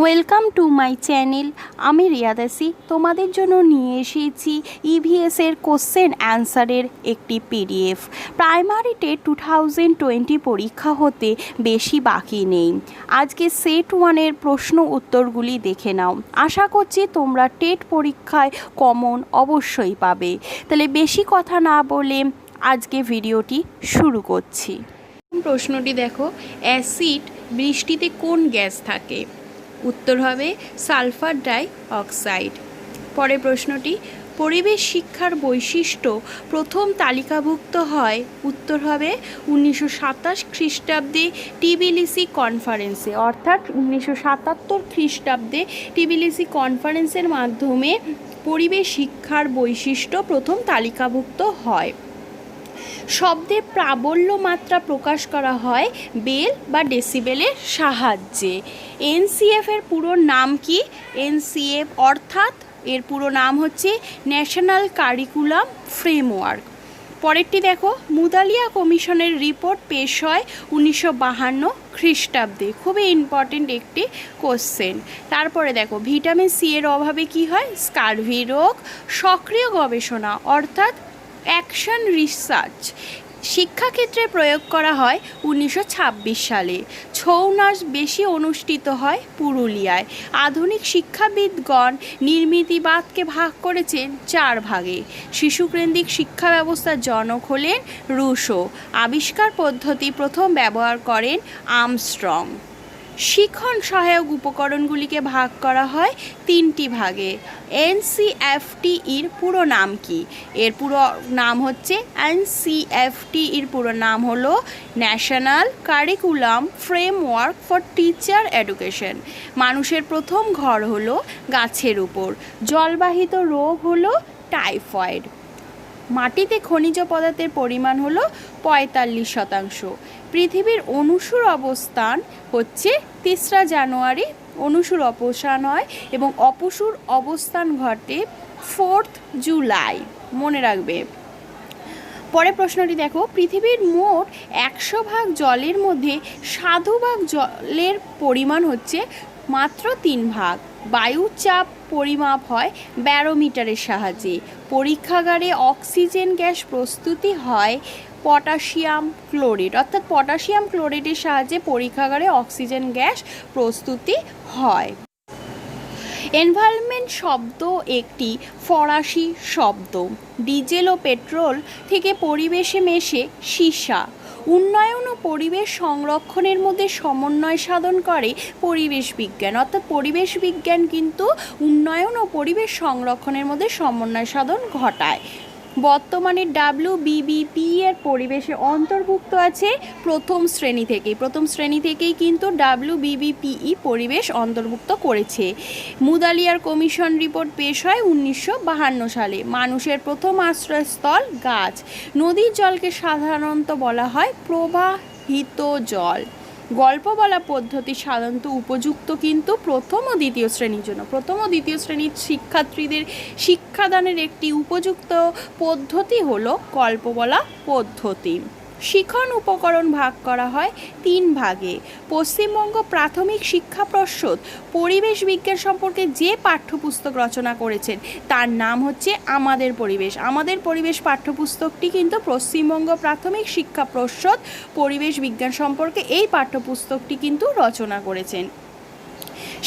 Welcome to my channel. আমি রিয়াদাসি তোমাদের জন্য নিয়ে এসেছি ইভিএসের কোশ্চেন অ্যান্সারের একটি পিডিএফ। প্রাইমারি টেট 2020 পরীক্ষা হতে বেশি বাকি নেই। আজকে সেট 1-এর প্রশ্ন উত্তরগুলি দেখে নাও। আশা করছি তোমরা টেট পরীক্ষায় কমন অবশ্যই পাবে। তাহলে বেশি কথা না বলে আজকে ভিডিওটি শুরু করছি। প্রশ্নটি দেখো, অ্যাসিড বৃষ্টিতে কোন গ্যাস থাকে? উত্তর হবে সালফার ডাই অক্সাইড। পরের প্রশ্নটি, পরিবেশ শিক্ষার বৈশিষ্ট্য প্রথম তালিকাভুক্ত হয়? উত্তর হবে 1927 খ্রিস্টাব্দে টিবিলিসি কনফারেন্সে, অর্থাৎ 1977 খ্রিস্টাব্দে টিবিলিসি কনফারেন্সের মাধ্যমে পরিবেশ শিক্ষার বৈশিষ্ট্য প্রথম তালিকাভুক্ত হয়। শব্দের প্রাবল্য মাত্রা প্রকাশ করা হয় বেল বা ডেসিবেলের সাহায্যে। এনসিএফ এর পুরো নাম কি? এনসিএফ অর্থাৎ এর পুরো নাম হচ্ছে ন্যাশনাল কারিকুলাম ফ্রেমওয়ার্ক। পরেরটি দেখো, মুদালিয়া কমিশনের রিপোর্ট পেশ হয় 1952 খ্রিস্টাব্দে। খুবই ইম্পর্টেন্ট একটি কোশ্চেন। তারপরে দেখো, ভিটামিন সি এর অভাবে কি হয়? স্কারভি রোগ। সক্রিয় গবেষণা অর্থাৎ অ্যাকশন রিসার্চ শিক্ষাক্ষেত্রে প্রয়োগ করা হয় 1926 সালে। ছৌ নাচ বেশি অনুষ্ঠিত হয় পুরুলিয়ায়। আধুনিক শিক্ষাবিদগণ নির্মিতিবাদকে ভাগ করেছেন 4 ভাগে। শিশুকেন্দ্রিক শিক্ষা ব্যবস্থার জনক হলেন রুশো। আবিষ্কার পদ্ধতি প্রথম ব্যবহার করেন আর্মস্ট্রং। শিখন সহায়ক উপকরণগুলিকে ভাগ করা হয় 3টি ভাগে। এনসিএফটি-এর পুরো নাম কি? এর পুরো নাম হচ্ছে এনসিএফটি-এর পুরো নাম হলো national curriculum framework for teacher education. মানুষের প্রথম ঘর হলো গাছের উপর। জলবাহিত রোগ হলো টাইফয়েড। মাটিতে খনিজ পদার্থের পরিমাণ হলো 45%। পৃথিবীর অনুসুর অবস্থান হচ্ছে 3 জানুয়ারি অনুসুর অবসান হয় এবং অপসুর অবস্থান ঘটে 4 জুলাই। মনে রাখবে। পরের প্রশ্নটি দেখো, পৃথিবীর মোট 100 ভাগ জলের মধ্যে 60 ভাগ জলের পরিমাণ হচ্ছে মাত্র 3 ভাগ। বায়ুর চাপ পরিমাপ হয় ব্যারোমিটারের সাহায্যে। পরীক্ষাগারে অক্সিজেন গ্যাস প্রস্তুতি হয় পটাশিয়াম ক্লোরাইড, অর্থাৎ পটাশিয়াম ক্লোরাইডের সাহায্যে পরীক্ষাগারে অক্সিজেন গ্যাস প্রস্তুতি হয়। এনভায়রনমেন্ট শব্দ একটি ফরাসি শব্দ। ডিজেল ও পেট্রোল থেকে পরিবেশে মেশে সীসা। উন্নয়ন ও পরিবেশ সংরক্ষণের মধ্যে সমন্বয় সাধন করে পরিবেশ বিজ্ঞান, অর্থাৎ পরিবেশ বিজ্ঞান কিন্তু উন্নয়ন ও পরিবেশ সংরক্ষণের মধ্যে সমন্বয় সাধন ঘটায়। বর্তমানে WBBP এর পরিবেশে অন্তর্ভুক্ত আছে প্রথম শ্রেণী থেকেই কিন্তু WBBPE পরিবেশ অন্তর্ভুক্ত করেছে। মুদালিয়ার কমিশন রিপোর্ট পেশ হয় 1952 সালে। মানুষের প্রথম আশ্রয়স্থল গাছ। নদীর জলকে সাধারণত বলা হয় প্রবাহিত জল। গল্প বলা পদ্ধতি সাধারণত উপযুক্ত কিন্তু প্রথম ও দ্বিতীয় শ্রেণীর জন্য। প্রথম ও দ্বিতীয় শ্রেণীর শিক্ষার্থীদের শিক্ষাদানের একটি উপযুক্ত পদ্ধতি হলো গল্প বলা পদ্ধতি। শিখন উপকরণ ভাগ করা হয় 3 ভাগে। পশ্চিমবঙ্গ প্রাথমিক শিক্ষা পর্ষদ পরিবেশ বিজ্ঞান সম্পর্কে যে পাঠ্যপুস্তক রচনা করেছেন তার নাম হচ্ছে আমাদের পরিবেশ। আমাদের পরিবেশ পাঠ্যপুস্তকটি কিন্তু পশ্চিমবঙ্গ প্রাথমিক শিক্ষা পর্ষদ পরিবেশ বিজ্ঞান সম্পর্কে এই পাঠ্যপুস্তকটি কিন্তু রচনা করেছেন।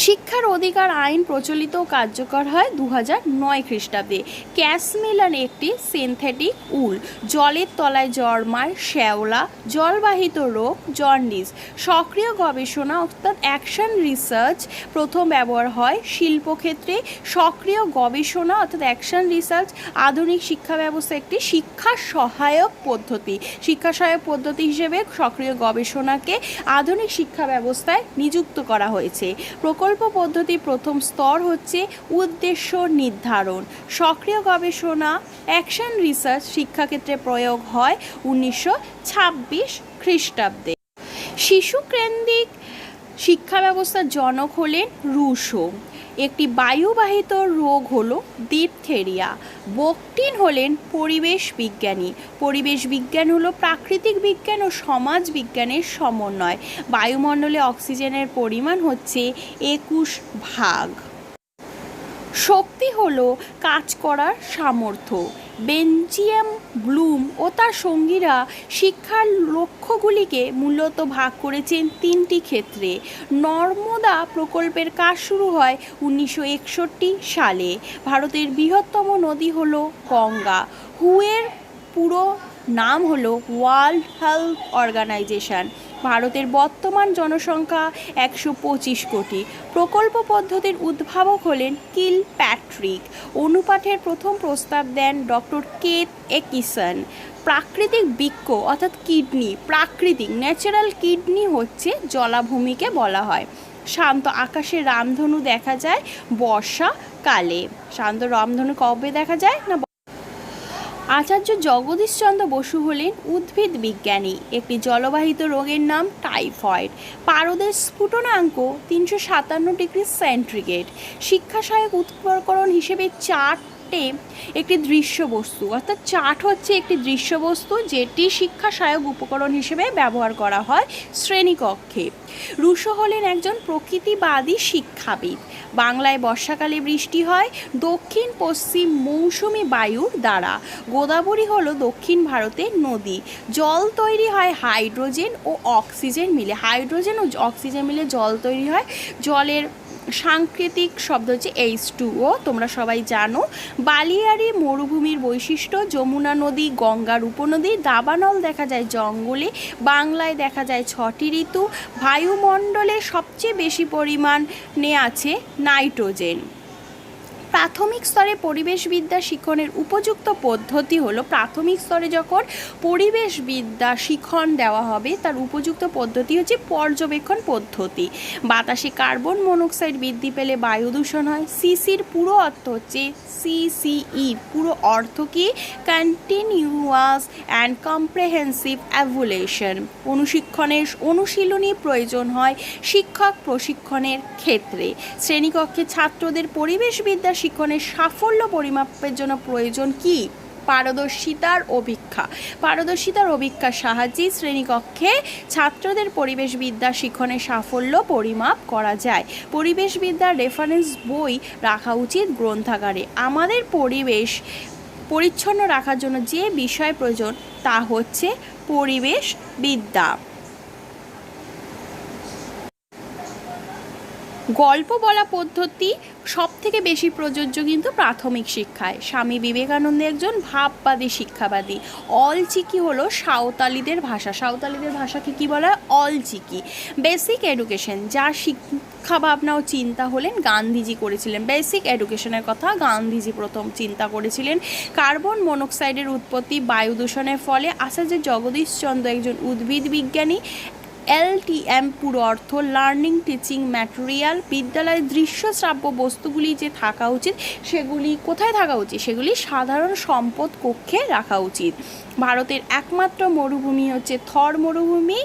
শিক্ষার অধিকার আইন প্রচলিত ও কার্যকর হয় 2009 খ্রিস্টাব্দে। ক্যাশমিলান একটি সিনথেটিক উল। জলের তলায় জন্মায় শ্যাওলা। জলবাহিত রোগ জন্ডিস। সক্রিয় গবেষণা অর্থাৎ অ্যাকশন রিসার্চ প্রথম ব্যবহার হয় শিল্পক্ষেত্রে। সক্রিয় গবেষণা অর্থাৎ অ্যাকশন রিসার্চ আধুনিক শিক্ষা ব্যবস্থা একটি শিক্ষা সহায়ক পদ্ধতি। শিক্ষা সহায়ক পদ্ধতি হিসেবে সক্রিয় গবেষণাকে আধুনিক শিক্ষা ব্যবস্থায় নিযুক্ত করা হয়েছে। প্রকল্প পদ্ধতি প্রথম স্তর হচ্ছে উদ্দেশ্য নির্ধারণ। সক্রিয় গবেষণা অ্যাকশন রিসার্চ শিক্ষাক্ষেত্রে প্রয়োগ হয় 1926 খ্রিস্টাব্দে। শিশুকেন্দ্রিক শিক্ষা ব্যবস্থার জনক হলেন রুশো। একটি বায়ুবাহিত রোগ হলো ডিপথেরিয়া। বোকটিন হলেন পরিবেশ বিজ্ঞানী। পরিবেশ বিজ্ঞান হলো প্রাকৃতিক বিজ্ঞান ও সমাজ বিজ্ঞানের সমন্বয়। বায়ুমণ্ডলে অক্সিজেনের পরিমাণ হচ্ছে 21 ভাগ। শক্তি হলো কাজ করার সামর্থ্য। বেঞ্জিয়াম ব্লুম ও তার সঙ্গীরা শিক্ষার লক্ষ্যগুলিকে মূলত ভাগ করেছেন 3টি ক্ষেত্রে। নর্মদা প্রকল্পের কাজ শুরু হয় 1961 সালে। ভারতের বৃহত্তম নদী হলো গঙ্গা। হুয়ের পুরো নাম হলো ওয়ার্ল্ড হেলথ অর্গানাইজেশন। ভারতের বর্তমান জনসংখ্যা 125 কোটি। প্রকল্প পদ্ধতির উদ্ভাবক হলেন কিল প্যাট্রিক। অনুপাতের প্রথম প্রস্তাব দেন ডক্টর কেথ একিসন। প্রাকৃতিক বৃক্ক অর্থাৎ কিডনি, প্রাকৃতিক ন্যাচারাল কিডনি হচ্ছে জলাভূমিকে বলা হয়। শান্ত আকাশে রামধনু দেখা যায় বর্ষাকালে। শান্ত রামধনু কবে দেখা যায় না? আচার্য জগদীশচন্দ্র বসু হলেন উদ্ভিদ বিজ্ঞানী। একটি জলবাহিত রোগের নাম টাইফয়েড। পারদের স্ফুটনাঙ্ক 357°C। শিক্ষা সহায়ক উপকরণ হিসেবে চার্টে একটি দৃশ্যবস্তু, অর্থাৎ চার্ট হচ্ছে একটি দৃশ্যবস্তু যেটি শিক্ষা সহায়ক উপকরণ হিসেবে ব্যবহার করা হয় শ্রেণীকক্ষে। রুশো হলেন একজন প্রকৃতিবাদী শিক্ষাবিদ। বাংলায় বর্ষাকালে বৃষ্টি হয় দক্ষিণ পশ্চিম মৌসুমি বায়ুর দ্বারা। গোদাবরী হলো দক্ষিণ ভারতের নদী। জল তৈরি হয় হাইড্রোজেন ও অক্সিজেন মিলে। হাইড্রোজেন ও অক্সিজেন মিলে জল তৈরি হয়। জলের সাংকেতিক শব্দ হচ্ছে H2O, তোমরা সবাই জানো। বালিয়াড়ি মরুভূমির বৈশিষ্ট্য। যমুনা নদী গঙ্গার উপনদী। দাবানল দেখা যায় জঙ্গলে। বাংলায় দেখা যায় 6টি ঋতু। বায়ুমণ্ডলে সবচেয়ে বেশি পরিমাণে আছে নাইট্রোজেন। প্রাথমিক স্তরে পরিবেশবিদ্যা শিক্ষণের উপযুক্ত পদ্ধতি হলো, প্রাথমিক স্তরে যখন পরিবেশবিদ্যা শিক্ষণ দেওয়া হবে তার উপযুক্ত পদ্ধতি হচ্ছে পর্যবেক্ষণ পদ্ধতি। বাতাসে কার্বন মনোক্সাইড বৃদ্ধি পেলে বায়ু দূষণ হয়। সিসির পুরো অর্থ হচ্ছে সিসিই পুরো অর্থ কি? Continuous and comprehensive evaluation. অনুশীলনী প্রয়োজন হয় শিক্ষক প্রশিক্ষণের ক্ষেত্রে। শ্রেণীকক্ষে ছাত্রদের পরিবেশবিদ্যা শিক্ষণের সাফল্য পরিমাপের জন্য প্রয়োজন কি? পারদর্শিতার অভিক্ষা। পারদর্শিতার অভিক্ষার সাহায্যে শ্রেণীকক্ষে ছাত্রদের পরিবেশবিদ্যা শিক্ষণের সাফল্য পরিমাপ করা যায়। পরিবেশবিদ্যার রেফারেন্স বই রাখা উচিত গ্রন্থাগারে। আমাদের পরিবেশ পরিচ্ছন্ন রাখার জন্য যে বিষয় প্রয়োজন তা হচ্ছে পরিবেশবিদ্যা। গল্প বলা পদ্ধতি সব থেকে বেশি প্রযোজ্য কিন্তু প্রাথমিক শিক্ষায়। স্বামী বিবেকানন্দ একজন ভাববাদী শিক্ষাবাদী। অলচিকি হলো সাঁওতালিদের ভাষা। সাঁওতালিদের ভাষাকে কি বলা হয়? অলচিকি। বেসিক এডুকেশন, যার শিক্ষা ভাবনা ও চিন্তা হলেন গান্ধীজি করেছিলেন। বেসিক এডুকেশনের কথা গান্ধীজি প্রথম চিন্তা করেছিলেন। কার্বন মনোক্সাইডের উৎপত্তি বায়ু দূষণের ফলে। আচার্য জগদীশচন্দ্র একজন উদ্ভিদ বিজ্ঞানী। LTM পুরো অর্থ লার্নিং টিচিং ম্যাটেরিয়াল। বিদ্যালয়ে দৃশ্য শ্রাব্য বস্তুগুলি যে থাকা উচিত সেগুলি কোথায় থাকা উচিত? সেগুলি সাধারণ সম্পদ কক্ষে রাখা উচিত। ভারতের একমাত্র মরুভূমি হচ্ছে থর মরুভূমি।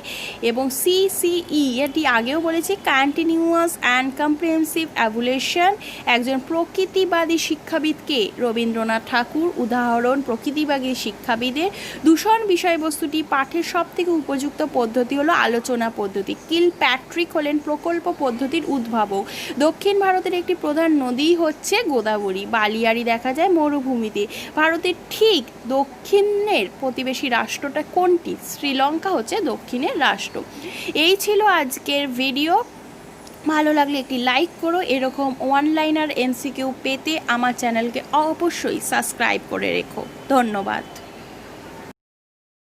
এবং CCE এটি আগেও বলেছি কন্টিনিউয়াস অ্যান্ড কম্প্রিহেন্সিভ এভ্যালুয়েশন। একজন প্রকৃতিবাদী শিক্ষাবিদকে রবীন্দ্রনাথ ঠাকুর উদাহরণ। প্রকৃতিবাদী শিক্ষাবিদের দূষণ বিষয়বস্তুটি পাঠের সবথেকে উপযুক্ত পদ্ধতি হলো আলোচনা পদ্ধতি। কিল প্যাট্রিক হলেন প্রকল্প পদ্ধতির উদ্ভাবক। দক্ষিণ ভারতের একটি প্রধান নদী হচ্ছে গোদাবরী। বালিয়াড়ি দেখা যায় মরুভূমিতে। ভারতের ঠিক দক্ষিণের প্রতিবেশী রাষ্ট্রটা কোনটি? শ্রীলঙ্কা হচ্ছে দক্ষিণের রাষ্ট্র। এই ছিল আজকের ভিডিও। ভালো লাগলে একটি লাইক করো। এরকম ওয়ান লাইনার MCQ পেতে আমার চ্যানেলকে অবশ্যই সাবস্ক্রাইব করে রেখো। ধন্যবাদ।